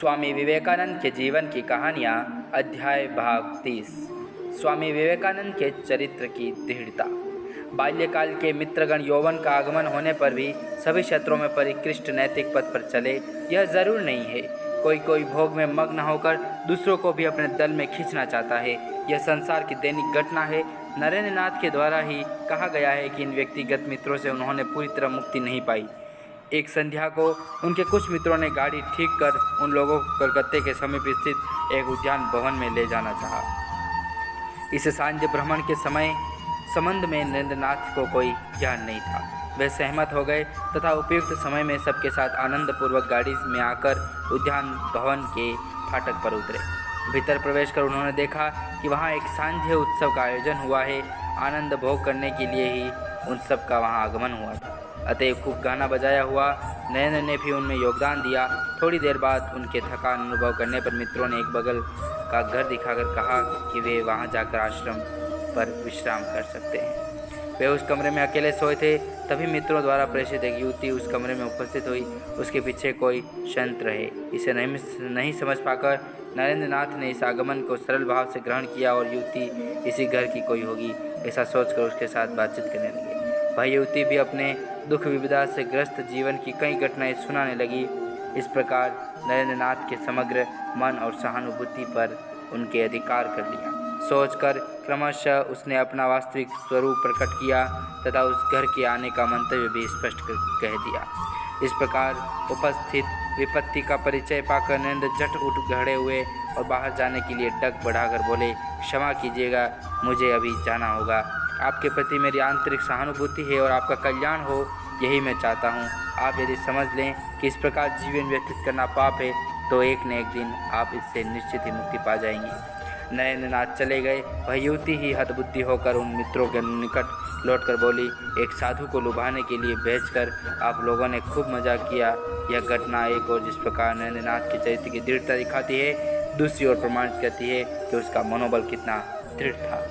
स्वामी विवेकानंद के जीवन की कहानियाँ। अध्याय भाग 30। स्वामी विवेकानंद के चरित्र की दृढ़ता। बाल्यकाल के मित्रगण यौवन का आगमन होने पर भी सभी क्षेत्रों में परिकृष्ट नैतिक पथ पर चले, यह जरूर नहीं है। कोई कोई भोग में मग्न होकर दूसरों को भी अपने दल में खींचना चाहता है। यह संसार की दैनिक घटना है। नरेंद्र नाथ के द्वारा ही कहा गया है कि इन व्यक्तिगत मित्रों से उन्होंने पूरी तरह मुक्ति नहीं पाई। एक संध्या को उनके कुछ मित्रों ने गाड़ी ठीक कर उन लोगों को कलकत्ते के समीप स्थित एक उद्यान भवन में ले जाना चाहा। इस सांध्य भ्रमण के संबंध में नरेंद्रनाथ को कोई ज्ञान नहीं था। वे सहमत हो गए तथा उपयुक्त समय में सबके साथ आनंदपूर्वक गाड़ी में आकर उद्यान भवन के फाटक पर उतरे। भीतर प्रवेश कर उन्होंने देखा कि वहाँ एक सांध्य उत्सव का आयोजन हुआ है। आनंद भोग करने के लिए ही उन सब का वहाँ आगमन हुआ था। अतएव खूब गाना बजाया हुआ। नरेंद्र ने भी उनमें योगदान दिया। थोड़ी देर बाद उनके थकान अनुभव करने पर मित्रों ने एक बगल का घर दिखाकर कहा कि वे वहां जाकर आश्रम पर विश्राम कर सकते हैं। वे उस कमरे में अकेले सोए थे। तभी मित्रों द्वारा प्रेषित एक युवती उस कमरे में उपस्थित हुई। उसके पीछे कोई षंत्र है। इसे नहीं समझ पाकर नरेंद्र नाथ ने इस आगमन को सरल भाव से ग्रहण किया और युवती इसी घर की कोई होगी ऐसा सोचकर उसके साथ बातचीत करने लगे। वह युवती भी अपने दुख विपदा से ग्रस्त जीवन की कई घटनाएं सुनाने लगी। इस प्रकार नरेंद्र नाथ के समग्र मन और सहानुभूति पर उनके अधिकार कर लिया। सोचकर क्रमशः उसने अपना वास्तविक स्वरूप प्रकट किया तथा उस घर के आने का मंतव्य भी स्पष्ट कह दिया। इस प्रकार उपस्थित विपत्ति का परिचय पाकर नरेंद्र झट उठ खड़े हुए और बाहर जाने के लिए डग बढ़ाकर बोले, क्षमा कीजिएगा, मुझे अभी जाना होगा। आपके प्रति मेरी आंतरिक सहानुभूति है और आपका कल्याण हो, यही मैं चाहता हूँ। आप यदि समझ लें कि इस प्रकार जीवन व्यतीत करना पाप है तो एक न एक दिन आप इससे निश्चित ही मुक्ति पा जाएंगे। नरेंद्र नाथ चले गए। वह युवती ही हतबुद्धि होकर उन मित्रों के निकट लौटकर बोली, एक साधु को लुभाने के लिए भेजकर आप लोगों ने खूब मजा किया। यह घटना एक और जिस प्रकार नरेंद्र नाथ के चरित्र की दृढ़ता दिखाती है, दूसरी ओर प्रमाणित करती है कि उसका मनोबल कितना दृढ़ था।